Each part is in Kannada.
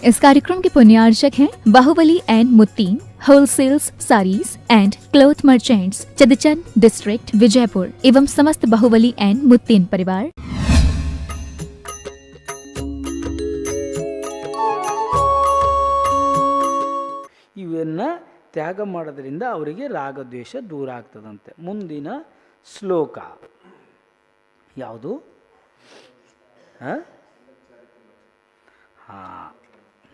इस कार्यक्रम के पुण्यार्चक हैं बाहुबली एंड मुत्तीन wholesales saris and cloth merchants, चदचन डिस्ट्रिक्ट, विजयपुर एवं समस्त बाहुबली एंड मुत्तीन परिवार। ಇವನ್ನ ತ್ಯಾಗ ಮಾಡೋದ್ರಿಂದ ಅವರಿಗೆ ರಾಗದ್ವೇಷ ದೂರ ಆಗ್ತದಂತೆ. ಮುಂದಿನ ಶ್ಲೋಕ ಯಾವುದು?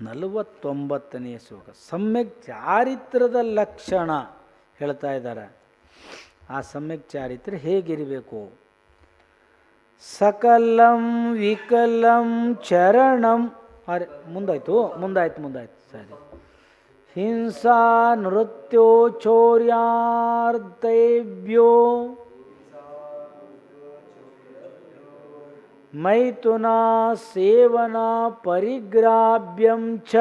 49ನೇ ಶ್ಲೋಕ. ಸಮ್ಯಕ್ ಚಾರಿತ್ರದ ಲಕ್ಷಣ ಹೇಳ್ತಾ ಇದ್ದಾರೆ. ಆ ಸಮ್ಯಕ್ ಚಾರಿತ್ರ್ಯ ಹೇಗಿರಬೇಕು? ಸಕಲಂ ವಿಕಲಂ ಚರಣಂ. ಅರೆ ಮುಂದಾಯ್ತು ಸರಿ. ಹಿಂಸಾ ನೃತ್ಯೋ ಚೌರ್ಯಾರ್ಥೇಭ್ಯೋ ಮೈಥುನ ಸೇವನ ಪರಿಗ್ರಾಭ್ಯಂ ಚ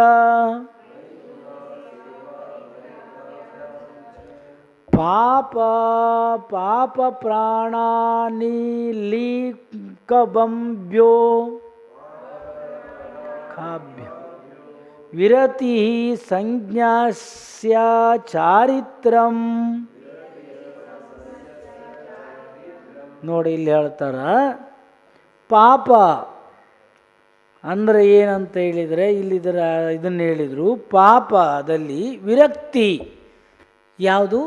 ಪಾಪ ಪ್ರಾಣಾನಿ ಲೀಕಬಂಭ್ಯೋ ಕಾಭ್ಯ ವಿರತಿ ಸಂಜ್ಞಾಸ್ಯ ಚಾರಿತ್ರಂ. ನೋಡಿ ಇಲ್ಲಿ ಹೇಳ್ತಾರ, ಪಾಪ ಅಂದರೆ ಏನಂತ ಹೇಳಿದರೆ ಇದನ್ನು ಹೇಳಿದರು. ಪಾಪದಲ್ಲಿ ವಿರಕ್ತಿ ಯಾವುದು?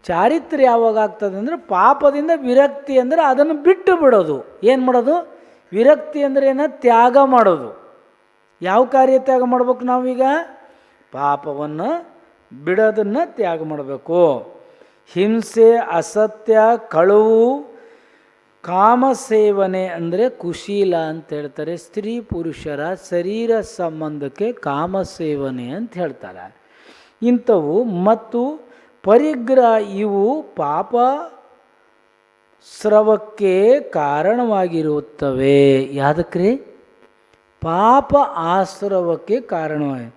ಚಾರಿತ್ರ್ಯ ಯಾವಾಗ ಆಗ್ತದೆ ಅಂದರೆ ಪಾಪದಿಂದ ವಿರಕ್ತಿ ಅಂದರೆ ಅದನ್ನು ಬಿಟ್ಟು ಬಿಡೋದು. ಏನು ಮಾಡೋದು? ವಿರಕ್ತಿ ಅಂದರೆ ಏನ? ತ್ಯಾಗ ಮಾಡೋದು. ಯಾವ ಕಾರ್ಯ ತ್ಯಾಗ ಮಾಡ್ಬೇಕು ನಾವೀಗ? ಪಾಪವನ್ನು ಬಿಡೋದನ್ನು ತ್ಯಾಗ ಮಾಡಬೇಕು. ಹಿಂಸೆ, ಅಸತ್ಯ, ಕಳುವು, ಕಾಮಸೇವನೆ ಅಂದರೆ ಕುಶೀಲ ಅಂತ ಹೇಳ್ತಾರೆ. ಸ್ತ್ರೀ ಪುರುಷರ ಶರೀರ ಸಂಬಂಧಕ್ಕೆ ಕಾಮಸೇವನೆ ಅಂತ ಹೇಳ್ತಾರೆ. ಇಂಥವು ಮತ್ತು ಪರಿಗ್ರಹ ಇವು ಪಾಪ ಸ್ರವಕ್ಕೆ ಕಾರಣವಾಗಿರುತ್ತವೆ. ಯಾವುದಕ್ರಿ? ಪಾಪ ಆಶ್ರವಕ್ಕೆ ಕಾರಣವಾಗಿ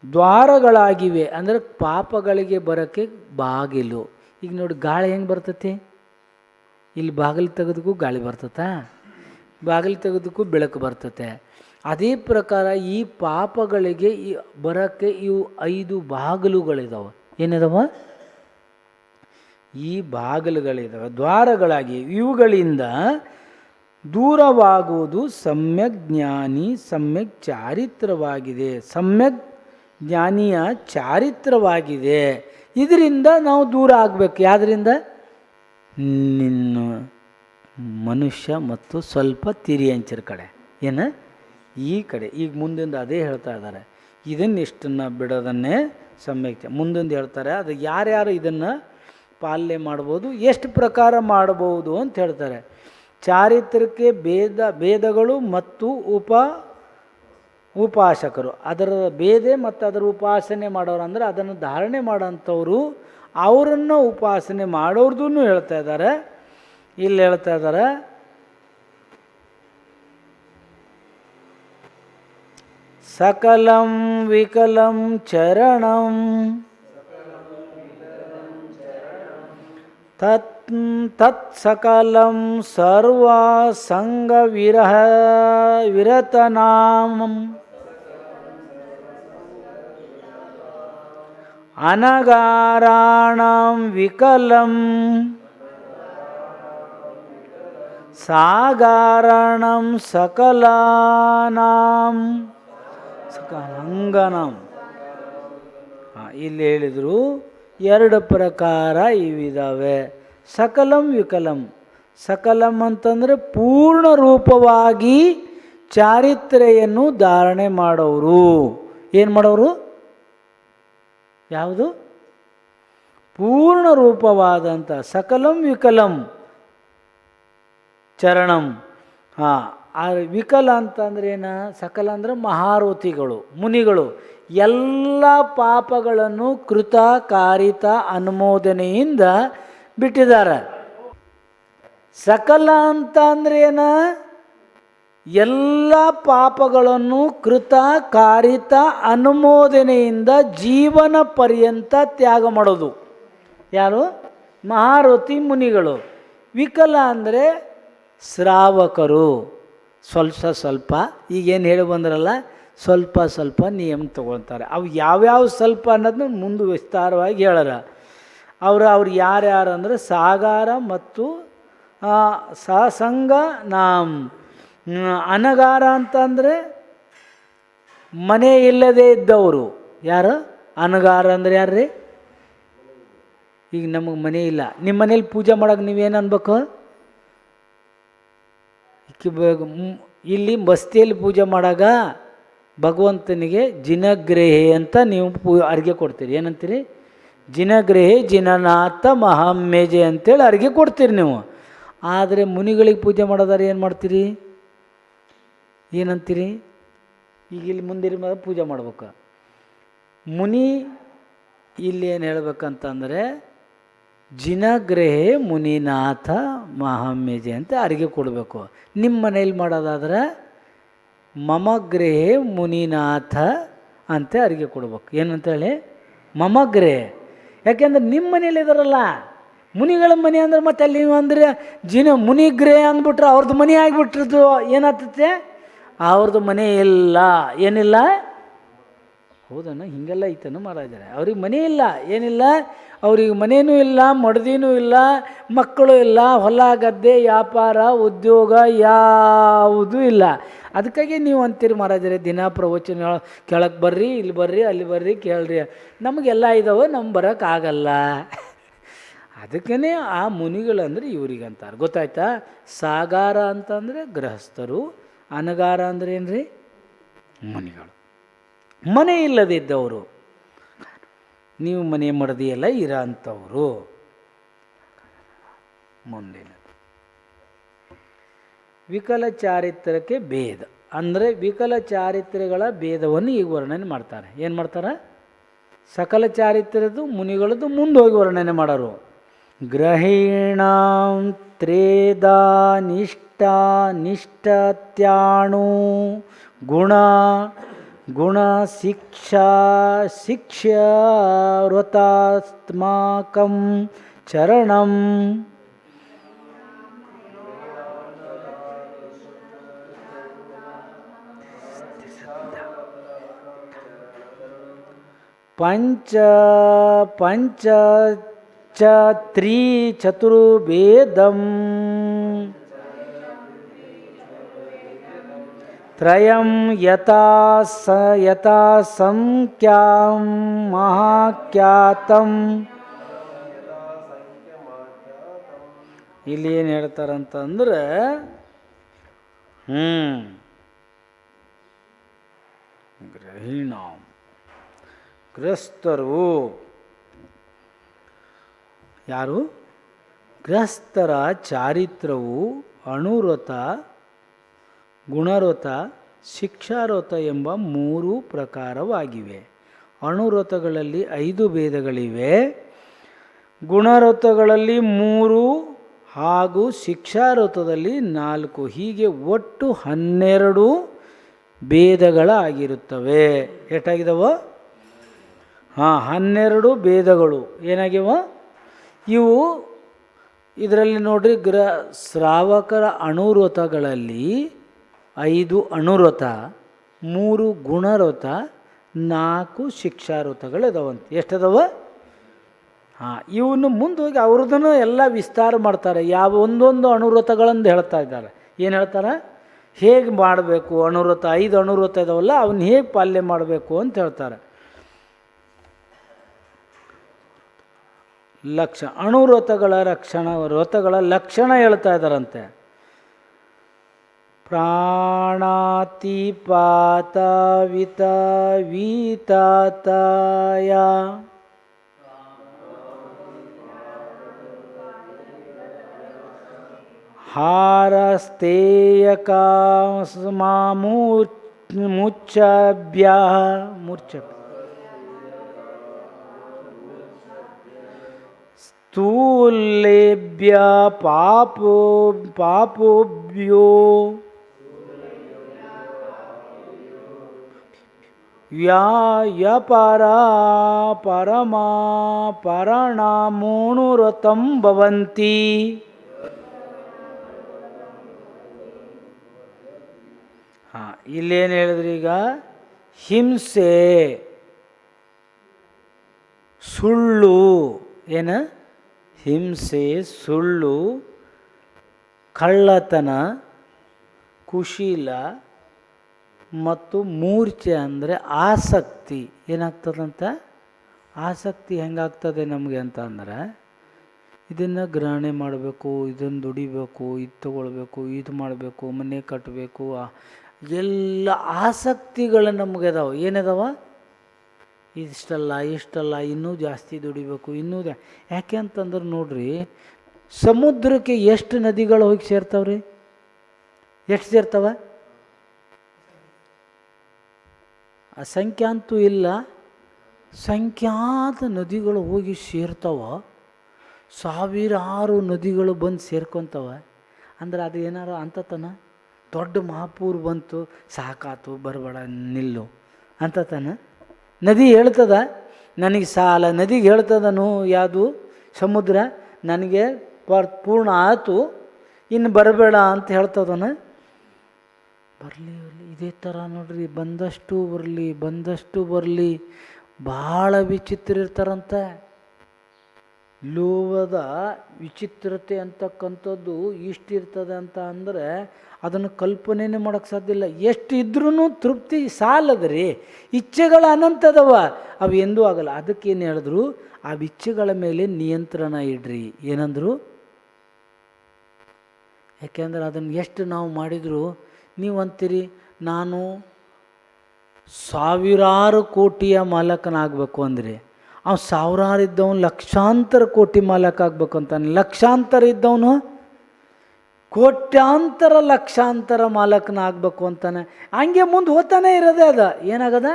ದ್ವಾರಗಳಾಗಿವೆ. ಅಂದರೆ ಪಾಪಗಳಿಗೆ ಬರೋಕ್ಕೆ ಬಾಗಿಲು. ಈಗ ನೋಡಿ, ಗಾಳಿ ಹೆಂಗೆ ಬರ್ತೈತಿ? ಇಲ್ಲಿ ಬಾಗಿಲು ತೆಗೆದಕ್ಕೂ ಗಾಳಿ ಬರ್ತತೆ, ಬಾಗಿಲು ತೆಗೆದಕ್ಕೂ ಬೆಳಕು ಬರ್ತತೆ. ಅದೇ ಪ್ರಕಾರ ಈ ಪಾಪಗಳಿಗೆ ಬರೋಕ್ಕೆ ಇವು 5 ಬಾಗಿಲುಗಳಿದಾವೆ. ಏನಿದಾವ? ಈ ಬಾಗಿಲುಗಳಿದಾವೆ, ದ್ವಾರಗಳಾಗಿ. ಇವುಗಳಿಂದ ದೂರವಾಗುವುದು ಸಮ್ಯಕ್ ಜ್ಞಾನಿ ಸಮ್ಯಕ್ ಚಾರಿತ್ರವಾಗಿದೆ. ಸಮ್ಯಕ್ ಜ್ಞಾನಿಯ ಚಾರಿತ್ರವಾಗಿದೆ. ಇದರಿಂದ ನಾವು ದೂರ ಆಗಬೇಕು. ಯಾವುದರಿಂದ? ನಿನ್ನ ಮನುಷ್ಯ ಮತ್ತು ಸ್ವಲ್ಪ ತಿರಿಯಂಚರ ಕಡೆ. ಏನು? ಈ ಕಡೆ. ಈಗ ಮುಂದಿಂದ ಅದೇ ಹೇಳ್ತಾ ಇದ್ದಾರೆ. ಇದನ್ನಿಷ್ಟನ್ನು ಬಿಡೋದನ್ನೇ ಸಮ್ಯಕ್. ಮುಂದಿಂದ ಹೇಳ್ತಾರೆ ಅದು ಯಾರ್ಯಾರು ಇದನ್ನು ಪಾಲನೆ ಮಾಡ್ಬೋದು, ಎಷ್ಟು ಪ್ರಕಾರ ಮಾಡಬಹುದು ಅಂತ ಹೇಳ್ತಾರೆ. ಚಾರಿತ್ರಕ್ಕೆ ಭೇದಗಳು ಮತ್ತು ಉಪಾಸಕರು. ಅದರ ಭೇದ ಮತ್ತು ಅದರ ಉಪಾಸನೆ ಮಾಡೋರು ಅಂದರೆ ಅದನ್ನು ಧಾರಣೆ ಮಾಡೋಂಥವ್ರು, ಅವರನ್ನು ಉಪಾಸನೆ ಮಾಡೋರ್ದೂ ಹೇಳ್ತಾ ಇದ್ದಾರೆ. ಇಲ್ಲಿ ಹೇಳ್ತಾ ಇದ್ದಾರೆ, ಸಕಲಂ ವಿಕಲಂ ಚರಣಂ ತತ್ ಸಕಲಂ ಸರ್ವ ಸಂಗ ವಿರತನಾಮಂ ಅನಗಾರಾಣಂ ವಿಕಲಂ ಸಾಗಾರಣಂ ಸಕಲಾನಾಂ ಸಕಲಂಗನಂ. ಇಲ್ಲಿ ಹೇಳಿದರು 2 ಪ್ರಕಾರ ಇವಿದಾವೆ. ಸಕಲಂ ವಿಕಲಂ. ಸಕಲಂ ಅಂತಂದರೆ ಪೂರ್ಣ ರೂಪವಾಗಿ ಚಾರಿತ್ರ್ಯನ್ನು ಧಾರಣೆ ಮಾಡೋರು. ಏನು ಮಾಡೋರು? ಯಾವುದು? ಪೂರ್ಣ ರೂಪವಾದಂಥ ಸಕಲಂ ವಿಕಲಂ ಚರಣಂ. ಆ ವಿಕಲ ಅಂತಂದ್ರೆ ಏನು? ಸಕಲ ಅಂದರೆ ಮಹಾರಥಿಗಳು, ಮುನಿಗಳು ಎಲ್ಲ ಪಾಪಗಳನ್ನು ಕೃತ ಕಾರಿತ ಅನುಮೋದನೆಯಿಂದ ಬಿಟ್ಟಿದ್ದಾರೆ. ಸಕಲ ಅಂತ ಅಂದ್ರೆ ಏನ? ಎಲ್ಲ ಪಾಪಗಳನ್ನು ಕೃತ ಕಾರಿತ ಅನುಮೋದನೆಯಿಂದ ಜೀವನ ಪರ್ಯಂತ ತ್ಯಾಗ ಮಾಡೋದು. ಯಾರು? ಮಹಾರಥಿ ಮುನಿಗಳು. ವಿಕಲ ಅಂದರೆ ಶ್ರಾವಕರು. ಸ್ವಲ್ಪ ಈಗೇನು ಹೇಳಿ ಬಂದ್ರಲ್ಲ, ಸ್ವಲ್ಪ ಸ್ವಲ್ಪ ನಿಯಮ ತಗೊಳ್ತಾರೆ. ಅವು ಯಾವ್ಯಾವ ಸ್ವಲ್ಪ ಅನ್ನೋದನ್ನ ಮುಂದೆ ವಿಸ್ತಾರವಾಗಿ ಹೇಳಾರ. ಅವ್ರು ಯಾರ್ಯಾರು ಅಂದರೆ ಸಾಗಾರ ಮತ್ತು ಸಸಂಗ ನಾಮ್. ಅನಗಾರ ಅಂತಂದರೆ ಮನೆ ಇಲ್ಲದೇ ಇದ್ದವರು. ಯಾರು ಅನಗಾರ ಅಂದರೆ ಯಾರು ರೀ? ಈಗ ನಮಗೆ ಮನೆ ಇಲ್ಲ, ನಿಮ್ಮ ಮನೇಲಿ ಪೂಜೆ ಮಾಡೋಕೆ ನೀವೇನು ಅನ್ಬೇಕು? ಇಲ್ಲಿ ಬಸ್ತಿಯಲ್ಲಿ ಪೂಜೆ ಮಾಡಾಗ ಭಗವಂತನಿಗೆ ಜಿನಗ್ರಹಿ ಅಂತ ನೀವು ಅರ್ಗೆ ಕೊಡ್ತೀರಿ. ಏನಂತೀರಿ? ಜಿನಗ್ರಹಿ ಜಿನನಾಥ ಮಹಾಮೇಜೆ ಅಂತೇಳಿ ಅರ್ಗೆ ಕೊಡ್ತೀರಿ ನೀವು. ಆದರೆ ಮುನಿಗಳಿಗೆ ಪೂಜೆ ಮಾಡೋದಾರೆ ಏನು ಮಾಡ್ತೀರಿ? ಏನಂತೀರಿ? ಈಗ ಇಲ್ಲಿ ಮುಂದಿನ ಪೂಜೆ ಮಾಡ್ಬೇಕು. ಮುನಿ ಇಲ್ಲಿ ಏನು ಹೇಳ್ಬೇಕಂತಂದರೆ ಜಿನಗ್ರಹೆ ಮುನಿನಾಥ ಮಹಾಮೇಜೆ ಅಂತ ಅರಿಕೆ ಕೊಡಬೇಕು. ನಿಮ್ಮ ಮನೇಲಿ ಮಾಡೋದಾದ್ರೆ ಮಮಗ್ರಹೆ ಮುನಿನಾಥ ಅಂತ ಅರಿಕೆ ಕೊಡ್ಬೇಕು. ಏನಂತೇಳಿ? ಮಮಗ್ರಹೆ. ಯಾಕೆಂದ್ರೆ ನಿಮ್ಮ ಮನೇಲಿ ಇದಾರಲ್ಲ ಮುನಿಗಳ ಮನೆ ಅಂದ್ರೆ, ಮತ್ತೆ ಅಲ್ಲಿ ನೀವು ಅಂದರೆ ಮುನಿಗ್ರಹ ಅಂದ್ಬಿಟ್ರೆ ಅವ್ರದ್ದು ಮನೆ ಆಗಿಬಿಟ್ರದ್ದು ಏನಾಗ್ತತೆ? ಅವ್ರದ್ದು ಮನೆ ಇಲ್ಲ. ಏನಿಲ್ಲ? ಹೌದಣ್ಣ, ಹೀಗೆಲ್ಲ ಐತನ ಮಹಾರಾಜರೇ. ಅವ್ರಿಗೆ ಮನೆ ಇಲ್ಲ, ಏನಿಲ್ಲ, ಅವ್ರಿಗೆ ಮನೇನೂ ಇಲ್ಲ, ಮಡದಿನೂ ಇಲ್ಲ, ಮಕ್ಕಳು ಇಲ್ಲ, ಹೊಲ ಗದ್ದೆ ವ್ಯಾಪಾರ ಉದ್ಯೋಗ ಯಾವುದೂ ಇಲ್ಲ. ಅದಕ್ಕಾಗಿ ನೀವು ಅಂತೀರಿ ಮಹಾರಾಜರೇ ದಿನ ಪ್ರವಚನ ಕೆಳಗೆ ಬರ್ರಿ, ಇಲ್ಲಿ ಬರ್ರಿ, ಅಲ್ಲಿ ಬರ್ರಿ, ಕೇಳ್ರಿ. ನಮಗೆಲ್ಲ ಇದ್ದಾವೆ, ನಮ್ಗೆ ಬರೋಕ್ಕಾಗಲ್ಲ. ಅದಕ್ಕೇ ಆ ಮುನಿಗಳಂದ್ರೆ ಇವ್ರಿಗೆ ಅಂತಾರೆ. ಗೊತ್ತಾಯ್ತಾ? ಸಾಗಾರ ಅಂತಂದರೆ ಗೃಹಸ್ಥರು, ಅನಗಾರ ಅಂದ್ರೆ ಏನು ರೀ? ಮುನಿಗಳು. ಮನೆ ಇಲ್ಲದಿದ್ದವರು, ನೀವು ಮನೆ ಮಡದಿಯೆಲ್ಲ ಇರೋ ಅಂಥವರು. ಮುಂದಿನ ವಿಕಲ ಚಾರಿತ್ರ್ಯಕ್ಕೆ ಭೇದ ಅಂದರೆ ವಿಕಲ ಚಾರಿತ್ರ್ಯಗಳ ಭೇದವನ್ನು ಈಗ ವರ್ಣನೆ ಮಾಡ್ತಾರೆ. ಏನು ಮಾಡ್ತಾರೆ? ಸಕಲ ಚಾರಿತ್ರ್ಯದ್ದು ಮುನಿಗಳದ್ದು ಮುಂದೆ ಹೋಗಿ ವರ್ಣನೆ ಮಾಡೋರು. ಗ್ರಹೀಣಾಂ ತ್ರೇದಾ ನಿಷ್ಠಾ ನಿಷ್ಠತ್ಯಾಣು ಗುಣ ಗುಣ ಶಿಕ್ಷಾ ಶಿಕ್ಷ್ಯ ವ್ರತಾಸ್ಮಾಕಂ ಚರಣಂ. ಪಂಚ ಪಂಚ ಚ ತ್ರೀ ಚತುರ್ವೇದಂ ತ್ರಯಂ ಯಥಾ ಸಂಖ್ಯಾಂ ಮಹಾಖ್ಯಾತಂ. ಇಲ್ಲಿ ಏನು ಹೇಳ್ತಾರಂತಂದ್ರೆ ಗ್ರಹೀಣಾಂ ಗೃಹಸ್ಥರು. ಯಾರು? ಗೃಹಸ್ಥರ ಚಾರಿತ್ರವು ಅಣುವ್ರತ, ಗುಣವ್ರತ, ಶಿಕ್ಷಾವ್ರತ ಎಂಬ 3 ಪ್ರಕಾರವಾಗಿವೆ. ಅಣುವ್ರತಗಳಲ್ಲಿ 5 ಭೇದಗಳಿವೆ, ಗುಣವ್ರತಗಳಲ್ಲಿ 3 ಹಾಗೂ ಶಿಕ್ಷಾವ್ರತದಲ್ಲಿ 4. ಹೀಗೆ ಒಟ್ಟು 12 ಭೇದಗಳಾಗಿರುತ್ತವೆ. ಎಷ್ಟಾಗಿದ್ದಾವ? 12 ಭೇದಗಳು ಏನಾಗ್ಯವ? ಇವು ಇದರಲ್ಲಿ ನೋಡ್ರಿ, ಶ್ರಾವಕರ ಅಣುವ್ರತಗಳಲ್ಲಿ 5 ಅಣುವ್ರತ, 3 ಗುಣವ್ರತ, 4 ಶಿಕ್ಷಾವ್ರತಗಳಿದಾವಂತೆ. ಎಷ್ಟದವ? ಇವನ್ನು ಮುಂದೆ ಹೋಗಿ ಅವ್ರದ್ದನ್ನು ಎಲ್ಲ ವಿಸ್ತಾರ ಮಾಡ್ತಾರೆ. ಒಂದೊಂದು ಅಣುವ್ರತಗಳನ್ನು ಹೇಳ್ತಾ ಇದ್ದಾರೆ. ಏನು ಹೇಳ್ತಾರೆ? ಹೇಗೆ ಮಾಡಬೇಕು ಅಣುವ್ರತ, 5 ಅಣುವ್ರತ ಇದಾವಲ್ಲ ಅವನ್ನ ಹೇಗೆ ಪಾಲನೆ ಮಾಡಬೇಕು ಅಂತ ಹೇಳ್ತಾರೆ. ಅಣುವ್ರತಗಳ ವ್ರತಗಳ ಲಕ್ಷಣ ಹೇಳ್ತಾ ಇದ್ದಾರಂತೆ. ಪ್ರಾಣಾತಿಪಾತ ವಿತ ವೀತಾತಯ ಹಾರಸ್ತೇಯಕ ಮುಚ್ಚಭ್ಯ ಸ್ಥೂಲೇಭ್ಯ ಪಾಪೋಭ್ಯೋ ಪರಣಾಮೋಣುರತಂ ಭವಂತಿ. ಇಲ್ಲೇನು ಹೇಳಿದ್ರಿ? ಈಗ ಹಿಂಸೆ, ಸುಳ್ಳು, ಏನು ಹಿಂಸೆ, ಸುಳ್ಳು, ಕಳ್ಳತನ, ಕುಶೀಲ ಮತ್ತು ಮೂರ್ಛೆ ಅಂದರೆ ಆಸಕ್ತಿ. ಏನಾಗ್ತದಂತ? ಆಸಕ್ತಿ ಹೆಂಗಾಗ್ತದೆ ನಮಗೆ ಅಂತ ಅಂದ್ರೆ, ಇದನ್ನು ಗ್ರಹಣೆ ಮಾಡಬೇಕು, ಇದನ್ನು ದುಡಿಬೇಕು, ಇದು ತಗೊಳ್ಬೇಕು, ಇದು ಮಾಡಬೇಕು, ಮನೆ ಕಟ್ಟಬೇಕು, ಎಲ್ಲ ಆಸಕ್ತಿಗಳು ನಮಗೆ ಅದಾವೆ. ಏನದಾವ? ಇಷ್ಟಲ್ಲ, ಇನ್ನೂ ಜಾಸ್ತಿ ದುಡಿಬೇಕು, ಯಾಕೆ ಅಂತಂದ್ರೆ ನೋಡ್ರಿ, ಸಮುದ್ರಕ್ಕೆ ಎಷ್ಟು ನದಿಗಳು ಹೋಗಿ ಸೇರ್ತಾವ್ರಿ? ಎಷ್ಟು ಸೇರ್ತಾವ? ಅಸಂಖ್ಯ ಅಂತೂ ಇಲ್ಲ, ಸಂಖ್ಯಾತ ನದಿಗಳು ಹೋಗಿ ಸೇರ್ತಾವ. ಸಾವಿರಾರು ನದಿಗಳು ಬಂದು ಸೇರ್ಕೊತಾವ. ಅಂದ್ರೆ ಅದು ಏನಾರು ಅಂತತನ ದೊಡ್ಡ ಮಹಾಪೂರ್ ಬಂತು, ಸಾಕಾತು, ಬರಬೇಡ, ನಿಲ್ಲು ಅಂತತನ. ನದಿ ಹೇಳ್ತದ ನನಗೆ ಸಾಲ, ನದಿಗೆ ಹೇಳ್ತದನು ಯಾವುದು? ಸಮುದ್ರ ನನಗೆ ಪೂರ್ಣ ಆಯಿತು, ಇನ್ನು ಬರಬೇಡ ಅಂತ ಹೇಳ್ತದನ. ಬರಲಿ. ಇದೇ ಥರ ನೋಡ್ರಿ, ಬಂದಷ್ಟು ಬರಲಿ. ಭಾಳ ವಿಚಿತ್ರ ಇರ್ತಾರಂತೆ. ಲೋಭದ ವಿಚಿತ್ರತೆ ಅಂತಕ್ಕಂಥದ್ದು ಇಷ್ಟಿರ್ತದೆ ಅಂತ ಅಂದರೆ ಅದನ್ನು ಕಲ್ಪನೆನೇ ಮಾಡೋಕ್ಕೆ ಸಾಧ್ಯ ಇಲ್ಲ. ಎಷ್ಟು ಇದ್ರೂ ತೃಪ್ತಿ ಸಾಲದ್ರಿ. ಇಚ್ಛೆಗಳು ಅನಂತದವ, ಅವು ಎಂದೂ ಆಗಲ್ಲ. ಅದಕ್ಕೇನು ಹೇಳಿದ್ರು? ಆ ಇಚ್ಛೆಗಳ ಮೇಲೆ ನಿಯಂತ್ರಣ ಇಡ್ರಿ. ಏನಂದ್ರು? ಯಾಕೆಂದ್ರೆ ಅದನ್ನು ಎಷ್ಟು ನಾವು ಮಾಡಿದ್ರು, ನೀವು ಅಂತೀರಿ ನಾನು ಸಾವಿರಾರು ಕೋಟಿಯ ಮಾಲಕನಾಗಬೇಕು ಅಂದರೆ, ಅವ್ನು ಸಾವಿರಾರು ಇದ್ದವನು ಲಕ್ಷಾಂತರ ಕೋಟಿ ಮಾಲಕ ಆಗಬೇಕು ಅಂತಾನೆ. ಲಕ್ಷಾಂತರ ಇದ್ದವನು ಕೋಟ್ಯಾಂತರ ಲಕ್ಷಾಂತರ ಮಾಲಕನ ಆಗಬೇಕು ಅಂತಾನೆ. ಹಂಗೆ ಮುಂದೆ ಹೋಗ್ತಾನೆ ಇರೋದೇ ಅದ. ಏನಾಗದ?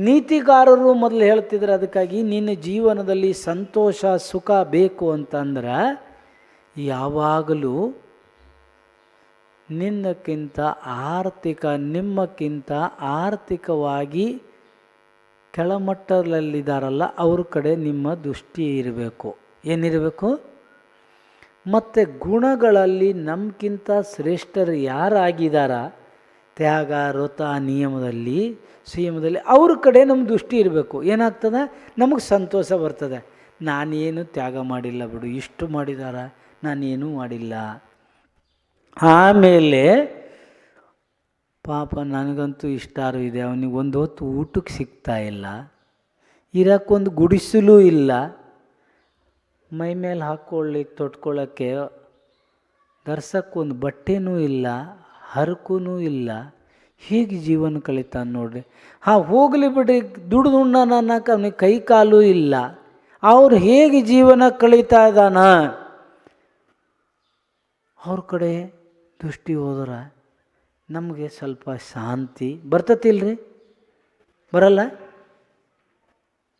ನೀತಿಗಾರರು ಮೊದಲು ಹೇಳ್ತಿದ್ರು, ಅದಕ್ಕಾಗಿ ನಿನ್ನ ಜೀವನದಲ್ಲಿ ಸಂತೋಷ ಸುಖ ಬೇಕು ಅಂತಂದ್ರೆ ಯಾವಾಗಲೂ ನಿಮ್ಮಕ್ಕಿಂತ ಆರ್ಥಿಕವಾಗಿ ಕೆಳಮಟ್ಟದಲ್ಲಿದ್ದಾರಲ್ಲ ಅವ್ರ ಕಡೆ ನಿಮ್ಮ ದೃಷ್ಟಿ ಇರಬೇಕು. ಏನಿರಬೇಕು? ಮತ್ತು ಗುಣಗಳಲ್ಲಿ ನಮ್ಗಿಂತ ಶ್ರೇಷ್ಠರು ಯಾರಾಗಿದ್ದಾರ, ತ್ಯಾಗ, ವ್ರತ, ಸಂಯಮದಲ್ಲಿ ಅವ್ರ ಕಡೆ ನಮ್ಮ ದೃಷ್ಟಿ ಇರಬೇಕು. ಏನಾಗ್ತದೆ? ನಮಗೆ ಸಂತೋಷ ಬರ್ತದೆ. ನಾನೇನು ತ್ಯಾಗ ಮಾಡಿಲ್ಲ ಬಿಡು, ಇಷ್ಟು ಮಾಡಿದಾರ, ನಾನೇನೂ ಮಾಡಿಲ್ಲ. ಆಮೇಲೆ ಪಾಪ ನನಗಂತೂ ಇಷ್ಟಾರು ಇದೆ, ಅವನಿಗೆ ಒಂದು ಹೊತ್ತು ಊಟಕ್ಕೆ ಸಿಗ್ತಾ ಇಲ್ಲ, ಇರೋಕ್ಕೊಂದು ಗುಡಿಸಲೂ ಇಲ್ಲ, ಮೈ ಮೇಲೆ ಹಾಕ್ಕೊಳ್ಳಿಕ್ಕೆ ತೊಟ್ಕೊಳ್ಳೋಕ್ಕೆ ಧರ್ಸಕ್ಕೊಂದು ಬಟ್ಟೆನೂ ಇಲ್ಲ, ಹರಕೂ ಇಲ್ಲ. ಹೀಗೆ ಜೀವನ ಕಳೀತಾನೆ ನೋಡ್ರಿ. ಹೋಗಲಿ ಬಿಡಿ, ದುಡ್ದು ಅನ್ನಕ್ಕೆ ಅವನಿಗೆ ಕೈ ಕಾಲು ಇಲ್ಲ. ಅವ್ರು ಹೇಗೆ ಜೀವನ ಕಳೀತಾ ಇದ್ದಾನ, ಅವ್ರ ಕಡೆ ದೃಷ್ಟಿ ಹೋದ್ರೆ ನಮಗೆ ಸ್ವಲ್ಪ ಶಾಂತಿ ಬರ್ತತಿಲ್ರಿ? ಬರಲ್ಲ?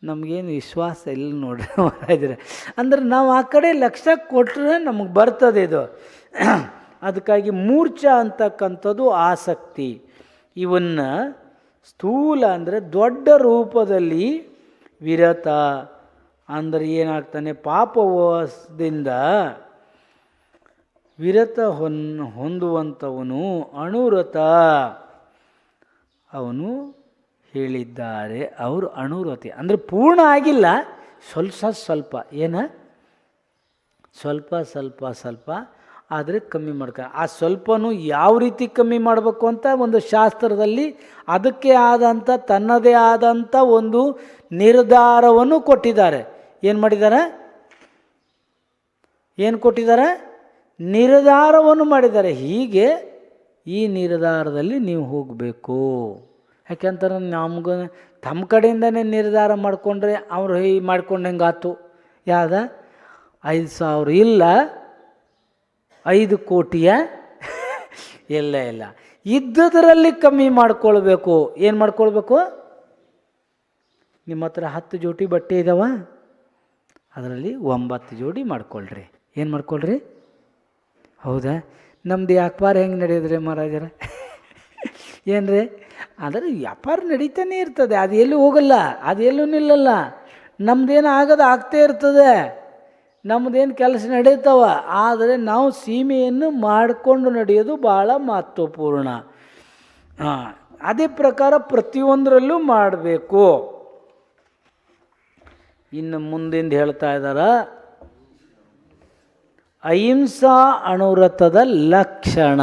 ನಮಗೇನು ವಿಶ್ವಾಸ ಇಲ್ಲ ನೋಡ್ರಿ ಮಹಾರಾಜರೆ. ಅಂದ್ರೆ ನಾವು ಆ ಕಡೆ ಲಕ್ಷ್ಯ ಕೊಟ್ಟರೆ ನಮಗೆ ಬರ್ತದೆ ಇದು. ಅದಕ್ಕಾಗಿ ಮೂರ್ಛೆ ಅಂತಕ್ಕಂಥದ್ದು ಆಸಕ್ತಿ. ಇವನ್ನ ಸ್ಥೂಲ ಅಂದರೆ ದೊಡ್ಡ ರೂಪದಲ್ಲಿ ವಿರತ ಅಂದರೆ ಏನಾಗ್ತಾನೆ? ಪಾಪವಶದಿಂದ ವಿರತ ಹೊಂದುವಂಥವನು ಅನುರತ. ಅವನು ಹೇಳಿದ್ದಾರೆ, ಅವರು ಅನುರತಿ ಅಂದರೆ ಪೂರ್ಣ ಆಗಿಲ್ಲ, ಸ್ವಲ್ಪ ಸ್ವಲ್ಪ ಆದರೆ ಕಮ್ಮಿ ಆ ಸ್ವಲ್ಪನೂ ಯಾವ ರೀತಿ ಕಮ್ಮಿ ಮಾಡಬೇಕು ಅಂತ ಒಂದು ಶಾಸ್ತ್ರದಲ್ಲಿ ಅದಕ್ಕೆ ಆದಂಥ ತನ್ನದೇ ಆದಂಥ ಒಂದು ನಿರ್ಧಾರವನ್ನು ಕೊಟ್ಟಿದ್ದಾರೆ. ಏನು ಮಾಡಿದ್ದಾರೆ? ಏನು ಕೊಟ್ಟಿದ್ದಾರೆ? ನಿರ್ಧಾರವನ್ನು ಮಾಡಿದ್ದಾರೆ. ಹೀಗೆ ಈ ನಿರ್ಧಾರದಲ್ಲಿ ನೀವು ಹೋಗಬೇಕು. ಯಾಕೆಂತಾರೆ ನಮ್ಗೆ ತಮ್ಮ ಕಡೆಯಿಂದನೇ ನಿರ್ಧಾರ ಮಾಡಿಕೊಂಡ್ರೆ ಅವರು ಮಾಡ್ಕೊಂಡಂಗೆ ಆಯ್ತು. ಯಾವ್ದ 5,000 ಇಲ್ಲ 5 ಕೋಟಿಯ ಇಲ್ಲ ಇದ್ದದರಲ್ಲಿ ಕಮ್ಮಿ ಮಾಡ್ಕೊಳ್ಬೇಕು. ಏನು ಮಾಡ್ಕೊಳ್ಬೇಕು? ನಿಮ್ಮ ಹತ್ರ 10 ಜೋಡಿ ಬಟ್ಟೆ ಇದ್ದಾವ, ಅದರಲ್ಲಿ 9 ಜೋಡಿ ಮಾಡ್ಕೊಳ್ರಿ. ಏನು ಮಾಡ್ಕೊಳ್ರಿ? ಹೌದಾ? ನಮ್ದು ವ್ಯಾಪಾರ ಹೆಂಗೆ ನಡೆಯೋದ್ರಿ ಮಹಾರಾಜರ? ಏನ್ರಿ? ಆದರೆ ವ್ಯಾಪಾರ ನಡೀತಾನೆ ಇರ್ತದೆ, ಅದು ಎಲ್ಲೂ ಹೋಗಲ್ಲ, ಅದು ಎಲ್ಲೂ ನಿಲ್ಲಲ್ಲ. ನಮ್ದೇನು ಆಗೋದು ಆಗ್ತೇ ಇರ್ತದೆ, ನಮ್ಮದೇನು ಕೆಲಸ ನಡೀತಾವ. ಆದರೆ ನಾವು ಸೀಮೆಯನ್ನು ಮಾಡಿಕೊಂಡು ನಡೆಯೋದು ಭಾಳ ಮಹತ್ವಪೂರ್ಣ. ಅದೇ ಪ್ರಕಾರ ಪ್ರತಿಯೊಂದರಲ್ಲೂ ಮಾಡಬೇಕು. ಇನ್ನು ಮುಂದಿಂದ ಹೇಳ್ತಾ ಇದ್ದಾರ, ಅಹಿಂಸಾ ಅನುವ್ರತದ ಲಕ್ಷಣ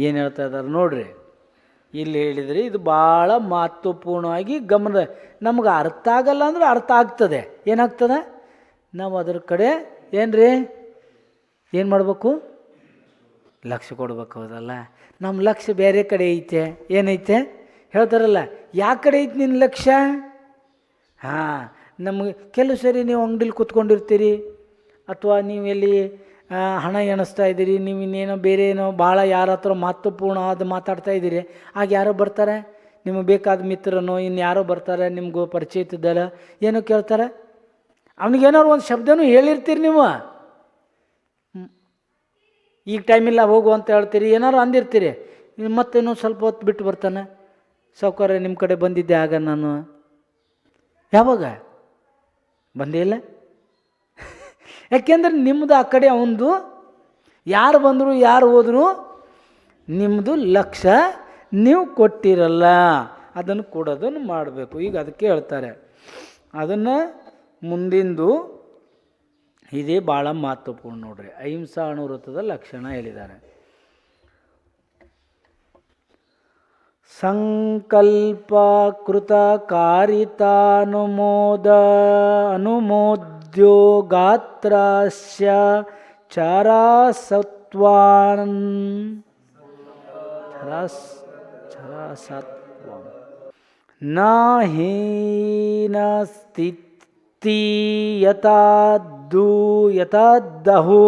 ಏನು ಹೇಳ್ತಾ ಇದ್ದಾರೆ ನೋಡ್ರಿ. ಇಲ್ಲಿ ಹೇಳಿದರೆ ಇದು ಭಾಳ ಮಹತ್ವಪೂರ್ಣವಾಗಿ ಗಮನ, ನಮ್ಗೆ ಅರ್ಥ ಆಗಲ್ಲ ಅಂದ್ರೆ ಅರ್ಥ ಆಗ್ತದೆ. ಏನಾಗ್ತದೆ, ನಾವು ಅದ್ರ ಕಡೆ ಏನು ಮಾಡಬೇಕು, ಲಕ್ಷ್ಯ ಕೊಡ್ಬೇಕು. ಹೌದಲ್ಲ, ನಮ್ಮ ಲಕ್ಷ್ಯ ಬೇರೆ ಕಡೆ ಐತೆ. ಏನೈತೆ ಹೇಳ್ತಾರಲ್ಲ, ಯಾವ ಕಡೆ ಐತೆ ನಿನ್ನ ಲಕ್ಷ್ಯ? ಹಾಂ, ನಮಗೆ ಕೆಲವು ಸರಿ ನೀವು ಅಂಗಡಿಲಿ ಕೂತ್ಕೊಂಡಿರ್ತೀರಿ, ಅಥವಾ ನೀವು ಎಲ್ಲಿ ಹಣ ಎಣಿಸ್ತಾ ಇದ್ದೀರಿ, ನೀವು ಇನ್ನೇನೋ ಬೇರೆ ಏನೋ ಭಾಳ ಯಾರ ಹತ್ರ ಮಹತ್ವಪೂರ್ಣ ಆದ ಮಾತಾಡ್ತಾ ಇದ್ದೀರಿ. ಆಗ ಯಾರೋ ಬರ್ತಾರೆ, ನಿಮಗೆ ಬೇಕಾದ ಮಿತ್ರನೋ ಇನ್ನು ಯಾರೋ ಬರ್ತಾರೆ, ನಿಮಗೂ ಪರಿಚಯ ಇದ್ದಲ್ಲ, ಏನೋ ಕೇಳ್ತಾರೆ. ಅವನಿಗೇನಾದ್ರು ಒಂದು ಶಬ್ದನೂ ಹೇಳಿರ್ತೀರಿ ನೀವು, ಈಗ ಟೈಮಿಲ್ಲ ಹೋಗು ಅಂತ ಹೇಳ್ತೀರಿ, ಏನಾರು ಅಂದಿರ್ತೀರಿ. ಮತ್ತೇನೋ ಸ್ವಲ್ಪ ಹೊತ್ತು ಬಿಟ್ಟು ಬರ್ತಾನೆ, ಸಾವ್ಕಾರ ನಿಮ್ಮ ಕಡೆ ಬಂದಿದ್ದೆ ಆಗ ನಾನು. ಯಾವಾಗ ಬಂದೇ ಇಲ್ಲ? ಯಾಕೆಂದ್ರೆ ನಿಮ್ಮದು ಆ ಕಡೆ ಅವನದು, ಯಾರು ಬಂದರು ಯಾರು ಹೋದರೂ ನಿಮ್ಮದು ಲಕ್ಷ್ಯ ನೀವು ಕೊಟ್ಟಿರಲ್ಲ, ಅದನ್ನು ಕೊಡೋದನ್ನು ಮಾಡಬೇಕು. ಈಗ ಅದಕ್ಕೆ ಹೇಳ್ತಾರೆ, ಅದನ್ನು ಮುಂದಿಂದು ಇದೇ ಭಾಳ ಮಹತ್ವಪೂರ್ಣ ನೋಡ್ರಿ. ಅಹಿಂಸಾ ಅನುವ್ರತದ ಲಕ್ಷಣ ಹೇಳಿದ್ದಾರೆ. ಸಂಕಲ್ಪ ಕೃತ ಅನುಮೋದ್ಯೋ ಗಾತ್ರಸ್ಯ ಚರಾಸತ್ವಾನ್ ನ ಹೀನಸ್ಥಿತಿ ಯಥಾದಹು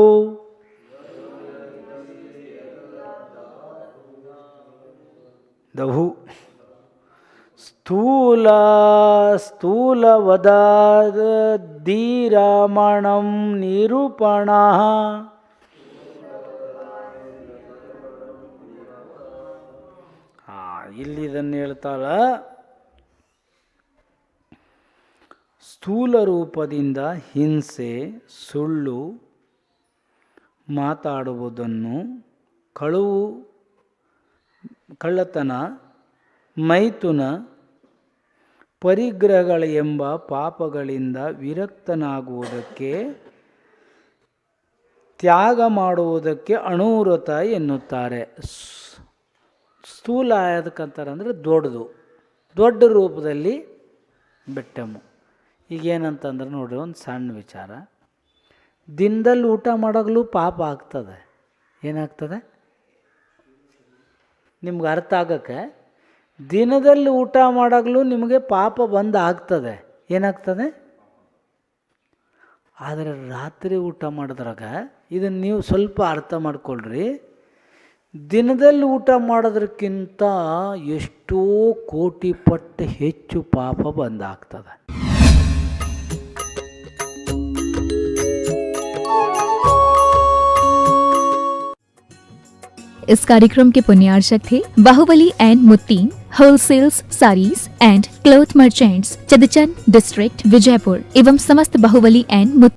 ಸ್ಥೂಲವದಾಧೀರಮಣಂ ನಿರೂಪಣಃ ಇಲ್ಲಿ ಇದನ್ನು ಹೇಳ್ತಾರ, ಸ್ಥೂಲ ರೂಪದಿಂದ ಹಿಂಸೆ, ಸುಳ್ಳು ಮಾತಾಡುವುದನ್ನು, ಕಳ್ಳತನ, ಮೈಥುನ, ಪರಿಗ್ರಹಗಳ ಎಂಬ ಪಾಪಗಳಿಂದ ವಿರಕ್ತನಾಗುವುದಕ್ಕೆ, ತ್ಯಾಗ ಮಾಡುವುದಕ್ಕೆ ಅನುವ್ರತ ಎನ್ನುತ್ತಾರೆ. ಸ್ಥೂಲ ಅದಕ್ಕಂತಾರೆ ಅಂದರೆ ದೊಡ್ಡ ರೂಪದಲ್ಲಿ ಬೆಟ್ಟಮು. ಈಗೇನಂತಂದ್ರೆ ನೋಡ್ರಿ, ಒಂದು ಸಣ್ಣ ವಿಚಾರ, ದಿನದಲ್ಲಿ ಊಟ ಮಾಡೋಗ್ಲೂ ಪಾಪ ಆಗ್ತದೆ. ಏನಾಗ್ತದೆ ನಿಮ್ಗೆ ಅರ್ಥ ಆಗಕ್ಕೆ? ದಿನದಲ್ಲಿ ಊಟ ಮಾಡೋಗ್ಲೂ ನಿಮಗೆ ಪಾಪ ಬಂದು ಆಗ್ತದೆ. ಏನಾಗ್ತದೆ? ಆದರೆ ರಾತ್ರಿ ಊಟ ಮಾಡಿದ್ರಾಗ ಇದನ್ನು ನೀವು ಸ್ವಲ್ಪ ಅರ್ಥ ಮಾಡ್ಕೊಳ್ರಿ. ದಿನದಲ್ಲಿ ಊಟ ಮಾಡೋದಕ್ಕಿಂತ ಎಷ್ಟೋ ಕೋಟಿ ಪಟ್ಟು ಹೆಚ್ಚು ಪಾಪ ಬಂದಾಗ್ತದೆ. इस कार्यक्रम के पुण्यार्चक थे बाहुबली एंड मुत्तीन wholesales saris and cloth merchants, चदचन डिस्ट्रिक्ट, विजयपुर एवं समस्त बाहुबली एंड